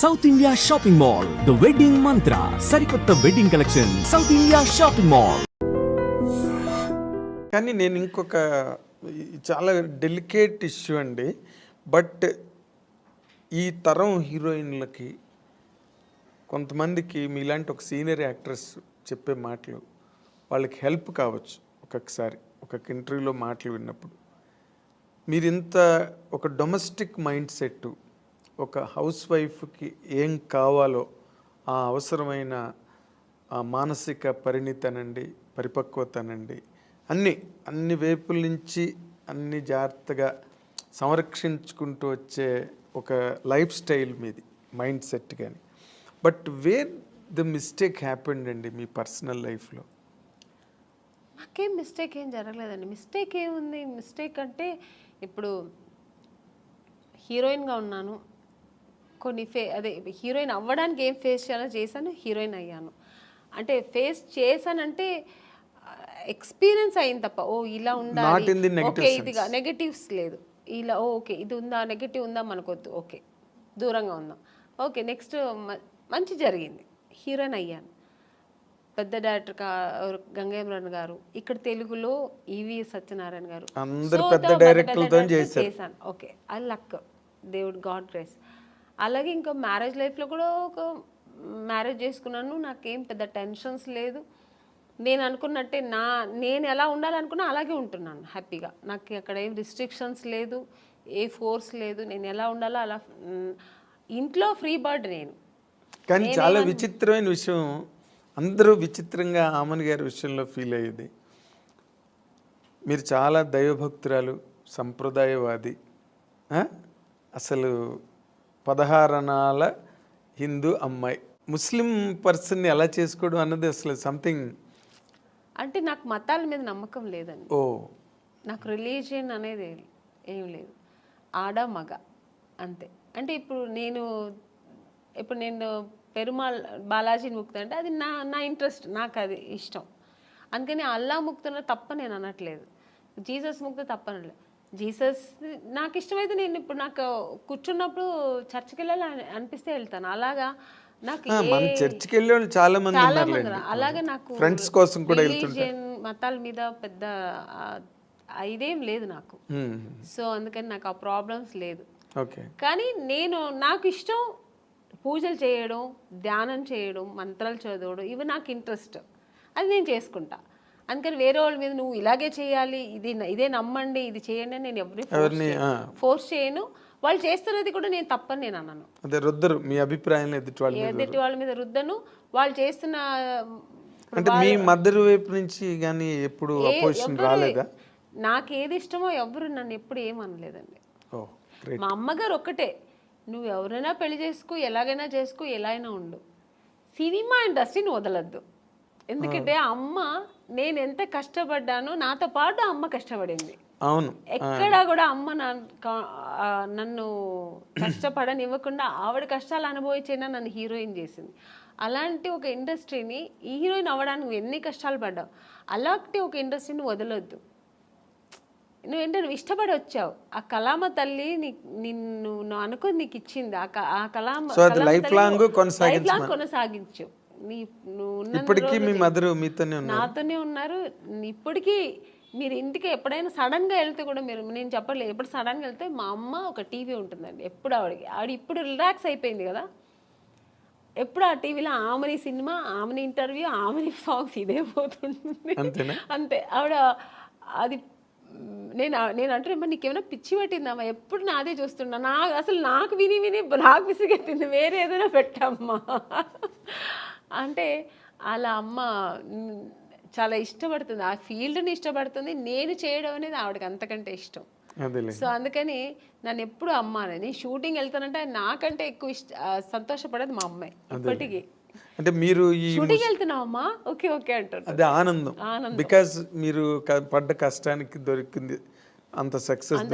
South India shopping mall, the wedding మంత్ర, సరికొత్త wedding collection, south India shopping mall. కానీ నేను ఇంకొక చాలా డెలికేట్ ఇష్యూ అండి. బట్ ఈ తరం హీరోయిన్లకి కొంతమందికి మీలాంటి ఒక సీనియర్ యాక్ట్రెస్ చెప్పే మాటలు వాళ్ళకి హెల్ప్ కావచ్చు. ఒక్కొక్కసారి ఒక ఇంటర్వ్యూలో మాటలు విన్నప్పుడు మీరు ఇంత ఒక డొమెస్టిక్ మైండ్ సెట్, ఒక హౌస్ వైఫ్కి ఏం కావాలో ఆ అవసరమైన ఆ మానసిక పరిణితనండి, పరిపక్వతనండి, అన్ని వైపుల నుంచి అన్ని జాగ్రత్తగా సంరక్షించుకుంటూ వచ్చే ఒక లైఫ్ స్టైల్ మీది, మైండ్ సెట్. కానీ but where the mistake happened అండి మీ పర్సనల్ లైఫ్లో? నాకేం మిస్టేక్ ఏం జరగలేదండి. మిస్టేక్ ఏముంది? మిస్టేక్ అంటే ఇప్పుడు హీరోయిన్గా ఉన్నాను, కొన్ని అదే హీరోయిన్ అవ్వడానికి ఏం ఫేస్ చేయాలో చేశాను, హీరోయిన్ అయ్యాను. అంటే ఫేస్ చేశానంటే ఎక్స్పీరియన్స్ అయింది తప్ప ఓ ఇలా ఉండాలి, ఓకే ఇదిగా నెగటివ్స్ లేదు, ఇలా ఓకే ఇది ఉందా, నెగటివ్ ఉందా మనకొద్దు, ఓకే దూరంగా ఉందాం, ఓకే నెక్స్ట్ మంచి జరిగింది, హీరోయిన్ అయ్యాను. పెద్ద డైరెక్టర్ గంగేమ్రన్ గారు, ఇక్కడ తెలుగులో ఈవి సత్యనారాయణ గారు, చేశాను. ఓకే అది లక్, దేవుడు, గాడ్ గ్రేస్. అలాగే ఇంకా మ్యారేజ్ లైఫ్లో కూడా ఒక మ్యారేజ్ చేసుకున్నాను, నాకేం పెద్ద టెన్షన్స్ లేదు. నేను అనుకున్నట్టే నేను ఎలా ఉండాలనుకున్నా అలాగే ఉంటున్నాను హ్యాపీగా. నాకు అక్కడ ఏం రిస్ట్రిక్షన్స్ లేదు, ఏ ఫోర్స్ లేదు, నేను ఎలా ఉండాలో అలా. ఇంట్లో ఫ్రీ బర్డ్ నేను. కానీ చాలా విచిత్రమైన విషయం, అందరూ విచిత్రంగా ఆమన్ గారి విషయంలో ఫీల్ అయ్యేది, మీరు చాలా దైవభక్తురాలు, సంప్రదాయవాది, అసలు 16 అణాల హిందూ అమ్మాయి, ముస్లిం పర్సన్ని ఎలా చేసుకోవడం అన్నది అసలు సంథింగ్. అంటే నాకు మతాల మీద నమ్మకం లేదండి. నాకు రిలీజియన్ అనేది ఏం లేదు, ఆడ మగ అంతే. అంటే ఇప్పుడు నేను పెరుమాళ్ బాలాజీని ముక్తా అంటే అది నా ఇంట్రెస్ట్, నాకు అది ఇష్టం. అందుకని అల్లా ముక్తున్న తప్ప నేను అనట్లేదు, జీసస్ ముక్త తప్ప అనట్లేదు. జీసస్ నాకు ఇష్టమైతే నేను ఇప్పుడు నాకు కూర్చున్నప్పుడు చర్చికి వెళ్ళాలి అనిపిస్తే వెళ్తాను. అలాగా నాకు చర్చికి వెళ్ళే వాళ్ళు చాలా మంది, అలాగే నాకు ఫ్రెండ్స్ కోసం కూడా రిలీజియన్ మతాల మీద పెద్ద ఇదేం లేదు నాకు. సో అందుకని నాకు ఆ ప్రాబ్లమ్స్ లేదు. కానీ నాకు ఇష్టం పూజలు చేయడం, ధ్యానం చేయడం, మంత్రాలు చదవడం, ఇవి నాకు ఇంట్రెస్ట్, అది నేను చేసుకుంటా. అందుకని వేరే వాళ్ళ మీద నువ్వు ఇలాగే చేయాలి, ఇదే నమ్మండి, ఇది చేయండి అని నేను ఎవరిని ఫోర్స్ చేయను. వాళ్ళు చేస్తున్నది కూడా నేను తప్పని నేను అన్నాను. అదే రుద్దరు మీ అభిప్రాయం, ఎదుటి వాళ్ళ మీద రుద్దను. వాళ్ళు చేస్తున్న అంటే మీ మదర్ వైపు నుంచి కానీ ఎప్పుడు అపోజిషన్ రాలేదా? నాకు ఏది ఇష్టమో ఎవరు నన్ను ఎప్పుడు ఏమనలేదండి. మా అమ్మగారు ఒక్కటే, నువ్వు ఎవరైనా పెళ్లి చేసుకో, ఎలాగైనా చేసుకో, ఎలా అయినా ఉండు, సినిమా ఇండస్ట్రీని వదలద్దు. ఎందుకంటే అమ్మ, నేను ఎంత కష్టపడ్డానో నాతో పాటు అమ్మ కష్టపడింది. అవును, ఎక్కడా కూడా అమ్మ నన్ను కష్టపడనివ్వకుండా ఆవిడ కష్టాలు అనుభవించైనా నన్ను హీరోయిన్ చేసింది. అలాంటి ఒక ఇండస్ట్రీని, ఈ హీరోయిన్ అవ్వడానికి నువ్వు ఎన్ని కష్టాలు పడ్డావు, అలాంటి ఒక ఇండస్ట్రీని వదలొద్దు. నువ్వు ఇష్టపడి వచ్చావు, ఆ కళామ తల్లి నిన్ను అనుకుని నీకు ఇచ్చింది, ఆ కళామ లైఫ్ లాంగ్ కొనసాగించు. నాతోనే ఉన్నారు ఇప్పటికీ. మీరు ఇంటికి ఎప్పుడైనా సడన్గా వెళ్తే కూడా నేను చెప్పలేదు, ఎప్పుడు సడన్గా వెళ్తే మా అమ్మ ఒక టీవీ ఉంటుందండి ఎప్పుడు. ఆవిడ ఇప్పుడు రిలాక్స్ అయిపోయింది కదా, ఎప్పుడు ఆ టీవీలో ఆమెని సినిమా, ఆమెని ఇంటర్వ్యూ, ఆమెని సాంగ్స్, ఇదే పోతుంటుంది అంతే. ఆవిడ అది నేను అంటే నీకేమైనా పిచ్చి పట్టిందమ్మా, ఎప్పుడు నాదే చూస్తున్నా, అసలు నాకు విని నాకు విసిగెత్తింది, వేరే ఏదైనా పెట్టమ్మా అంటే. అలా అమ్మ చాలా ఇష్టపడుతుంది, ఆ ఫీల్డ్ని ఇష్టపడుతుంది, నేను చేయడం అనేది ఆవిడకి అంతకంటే ఇష్టం. సో అందుకని నన్ను ఎప్పుడు అమ్మ అనేది, షూటింగ్ వెళ్తానంటే నాకంటే ఎక్కువ సంతోషపడేది మా అమ్మాయి ఇప్పటికీ. అంటే మీరు షూటింగ్ వెళ్తున్నావమ్మా, ఓకే ఓకే అంటారు, అదే ఆనందం. బికాజ్ మీరు పడ్డ కష్టానికి దొరికింది అంత సక్సెస్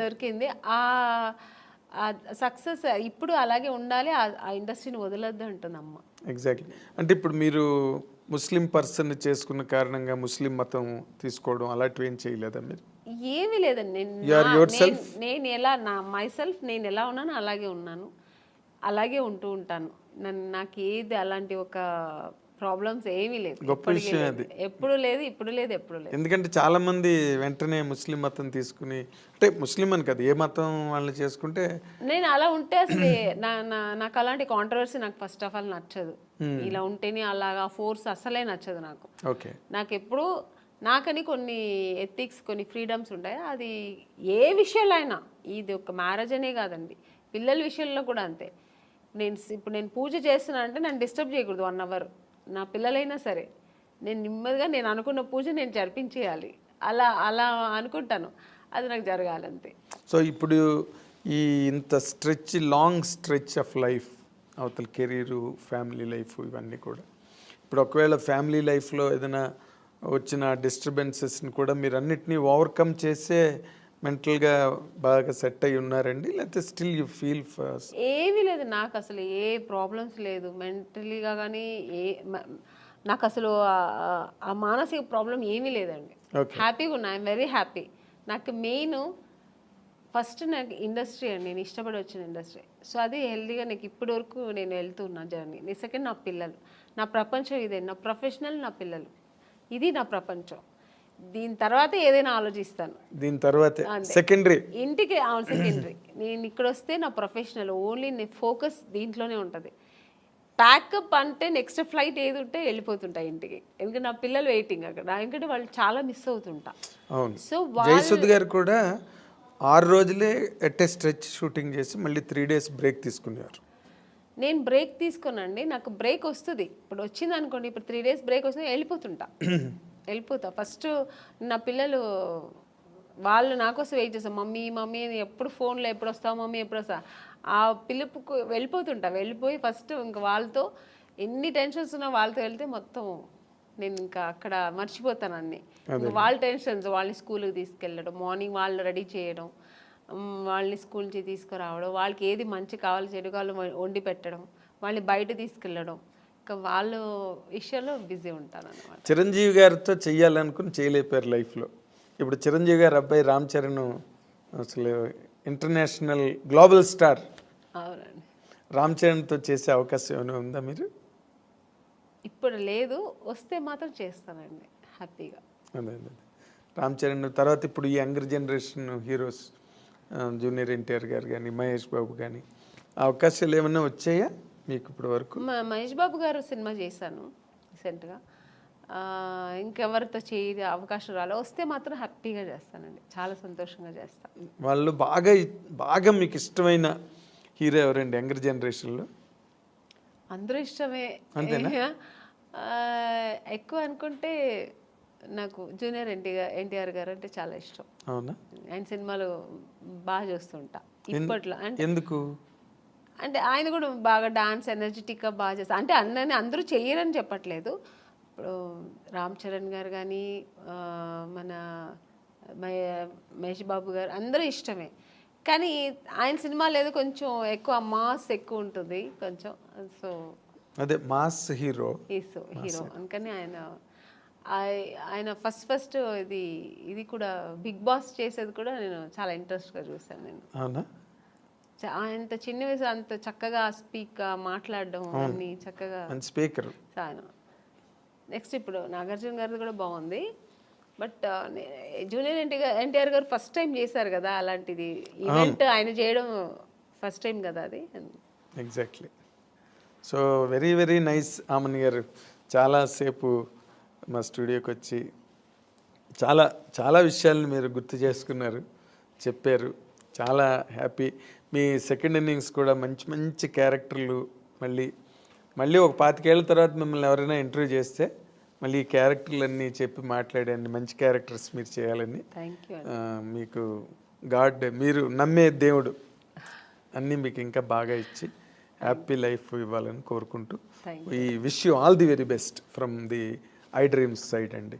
దొరికింది. ఆ సక్సెస్ ఇప్పుడు అలాగే ఉండాలి, ఆ ఇండస్ట్రీని వదలొద్దు అంటుంది అమ్మ. ఎగ్జాక్ట్లీ. అంటే ఇప్పుడు మీరు ముస్లిం పర్సన్ చేసుకున్న కారణంగా ముస్లిం మతం తీసుకోవడం అలాంటివి ఏం చేయలేదా మీరు? ఏమీ లేదండి. నేను ఎలా నేను ఎలా ఉన్నానో అలాగే ఉన్నాను. అలాగే ఉంటూ ఉంటాను. నాకు ఏది అలాంటి ఒక ప్రాబ్లమ్స్ ఏమీ లేదు. గొప్ప విషయం అది. ఎప్పుడు లేదు, ఇప్పుడు లేదు, ఎప్పుడు లేదు. ఎందుకంటే చాలా మంది వెంటనే ముస్లిం మతం తీసుకుని, అంటే ముస్లిం అని కదా, ఏ మతం వాళ్ళని చేసుకుంటే నేను అలా ఉంటే అసలు నాకు అలాంటి కాంట్రవర్సీ నాకు ఫస్ట్ ఆఫ్ ఆల్ నచ్చదు. ఇలా ఉంటేనే అలాగా ఫోర్స్ అసలే నచ్చదు నాకు. ఓకే. నాకు ఎప్పుడు నాకని కొన్ని ఎథిక్స్, కొన్ని ఫ్రీడమ్స్ ఉంటాయి. అది ఏ విషయంలో అయినా, ఇది ఒక మ్యారేజ్ అనే కాదండి, పిల్లల విషయంలో కూడా అంతే. ఇప్పుడు నేను పూజ చేస్తున్నా అంటే నన్ను డిస్టర్బ్ చేయకూడదు 1 hour. నా పిల్లలైనా సరే నేను నెమ్మదిగా నేను అనుకున్న పూజ నేను జరిపించేయాలి. అలా అలా అనుకుంటాను, అది నాకు జరగాలంతే. సో ఇప్పుడు ఈ ఇంత లాంగ్ స్ట్రెచ్ ఆఫ్ లైఫ్, అవతల కెరీరు, ఫ్యామిలీ లైఫ్, ఇవన్నీ కూడా ఇప్పుడు ఒకవేళ ఫ్యామిలీ లైఫ్లో ఏదైనా వచ్చిన డిస్టర్బెన్సెస్ని కూడా మీరు అన్నిటినీ ఓవర్కమ్ చేసే మెంటల్గా బాగా సెట్ అయి ఉన్నారండి, లేకపోతే స్టిల్ యూ ఫీల్ ఫస్ట్? ఏమీ లేదు, నాకు అసలు ఏ ప్రాబ్లమ్స్ లేదు మెంటలీగా కానీ. నాకు అసలు ఆ మానసిక ప్రాబ్లం ఏమీ లేదండి. హ్యాపీగా ఉన్నా, ఐఎమ్ వెరీ హ్యాపీ. నాకు మెయిన్ ఫస్ట్ నాకు ఇండస్ట్రీ అండి, నేను ఇష్టపడి వచ్చిన ఇండస్ట్రీ. సో అది హెల్తీగా నాకు ఇప్పటి వరకు నేను వెళ్తున్నా జర్నీ. సెకండ్ నా పిల్లలు, నా ప్రపంచం ఇదే, నా ప్రొఫెషనల్, నా పిల్లలు, ఇది నా ప్రపంచం. దీని తర్వాత ఏదైనా ఆలోచిస్తాను, దీని తర్వాత సెకండరీ, ఇంటికి సెకండరీ. నేను ఇక్కడ వస్తే నా ప్రొఫెషనల్ ఓన్లీ, నేను ఫోకస్ దీంట్లోనే ఉంటుంది. ప్యాకప్ అంటే నెక్స్ట్ ఫ్లైట్ ఏది ఉంటే వెళ్ళిపోతుంటా ఇంటికి, ఎందుకంటే నా పిల్లలు వెయిటింగ్ అక్కడ, ఎందుకంటే వాళ్ళు చాలా మిస్ అవుతుంటా. అవును. సో జయసుద్ గారు కూడా 6 రోజులే ఎట్ స్ట్రెచ్ షూటింగ్ చేసి మళ్ళీ 3 days బ్రేక్ తీసుకునేవారు. నేను బ్రేక్ తీసుకోనండి, నాకు బ్రేక్ వస్తుంది. ఇప్పుడు వచ్చింది అనుకోండి, ఇప్పుడు 3 days బ్రేక్ వస్తుంది, వెళ్ళిపోతా. ఫస్ట్ నా పిల్లలు వాళ్ళు నా కోసం వెయిట్ చేస్తాను, మమ్మీ మమ్మీ అని ఎప్పుడు ఫోన్లో, ఎప్పుడు వస్తావు మమ్మీ, ఎప్పుడు వస్తా, ఆ పిలుపుకు వెళ్ళిపోయి ఫస్ట్ ఇంకా వాళ్ళతో ఎన్ని టెన్షన్స్ ఉన్నా వాళ్ళతో వెళ్తే మొత్తం నేను ఇంకా అక్కడ మర్చిపోతాను అన్నీ. వాళ్ళ టెన్షన్స్, వాళ్ళని స్కూల్కి తీసుకెళ్ళడం, మార్నింగ్ వాళ్ళు రెడీ చేయడం, వాళ్ళని స్కూల్ నుంచి తీసుకురావడం, వాళ్ళకి ఏది మంచి కావాలి చెడు కావాలి వండి పెట్టడం, వాళ్ళని బయట తీసుకెళ్ళడం, ఇంకా వాళ్ళ విషయంలో బిజీ ఉంటాను అన్నమాట. చిరంజీవి గారితో చెయ్యాలనుకుని చేయలేపారు లైఫ్లో. ఇప్పుడు చిరంజీవి గారు అబ్బాయి రామ్ చరణ్ అసలు ఇంటర్నేషనల్ గ్లోబల్ స్టార్. అవునండి. రామ్ చరణ్తో చేసే అవకాశం ఏమైనా ఉందా మీరు? ఇప్పుడు లేదు, వస్తే మాత్రం చేస్తానండి హ్యాపీగా. అదే రామ్ చరణ్ తర్వాత ఇప్పుడు ఈ younger generation heroes, junior NTR గారు కానీ, మహేష్ బాబు కానీ, అవకాశాలు ఏమైనా వచ్చాయా మీకు ఇప్పుడు వరకు? మహేష్ బాబు గారు సినిమా చేశాను రీసెంట్గా. ఇంకెవరితో చేయ అవకాశం రాలే, వస్తే మాత్రం హ్యాపీగా చేస్తానండి, చాలా సంతోషంగా చేస్తాను. వాళ్ళు బాగా మీకు ఇష్టమైన హీరో ఎవరండి యంగర్ జనరేషన్లో? అందరూ ఇష్టమే, ఎక్కువ అనుకుంటే నాకు జూనియర్ ఎన్టీఆర్ గారు అంటే చాలా ఇష్టం. అవునా? ఆయన సినిమాలు బాగా చూస్తుంటా ఇప్పట్లో. అంటే ఎందుకు అంటే ఆయన కూడా బాగా డాన్స్ ఎనర్జెటిక్గా బాగా చేస్తారు. అంటే అందరూ చెయ్యరని చెప్పట్లేదు. ఇప్పుడు రామ్ చరణ్ గారు కానీ, మన మహేష్ బాబు గారు అందరూ ఇష్టమే, కానీ ఆయన సినిమాలు ఏదో కొంచెం ఎక్కువ మాస్ ఎక్కువ ఉంటుంది కొంచెం. సో అదే మాస్ హీరో అందుకని ఆయన ఫస్ట్ ఇది కూడా బిగ్ బాస్ చేసేది కూడా నేను చాలా ఇంట్రెస్ట్గా చూసాను. నేను అవునా? అంత చిన్న వయసు అంత చక్కగా మాట్లాడడం అన్ని చక్కగా స్పీకర్. నెక్స్ట్ ఇప్పుడు నాగార్జున గారిది కూడా బాగుంది, బట్ జూనియర్ ఎన్టీఆర్ గారు ఫస్ట్ టైం చేశారు కదా అలాంటిది ఈవెంట్, ఆయన చేయడం ఫస్ట్ టైం కదా అది. Exactly. So very very nice Amani గారు, చాలాసేపు మా స్టూడియోకి వచ్చి చాలా చాలా విషయాలను మీరు గుర్తు చేసుకున్నారు, చెప్పారు. చాలా హ్యాపీ. మీ సెకండ్ ఇన్నింగ్స్ కూడా మంచి మంచి క్యారెక్టర్లు, మళ్ళీ ఒక 25 ఏళ్ళ తర్వాత మిమ్మల్ని ఎవరైనా ఇంటర్వ్యూ చేస్తే మళ్ళీ ఈ క్యారెక్టర్లన్నీ చెప్పి మాట్లాడండి, మంచి క్యారెక్టర్స్ మీరు చేయాలని. మీకు గాడ్, మీరు నమ్మే దేవుడు అన్నీ మీకు ఇంకా బాగా ఇచ్చి హ్యాపీ లైఫ్ ఇవ్వాలని కోరుకుంటూ, ఈ wish you all the very best from the I dreams side అండి.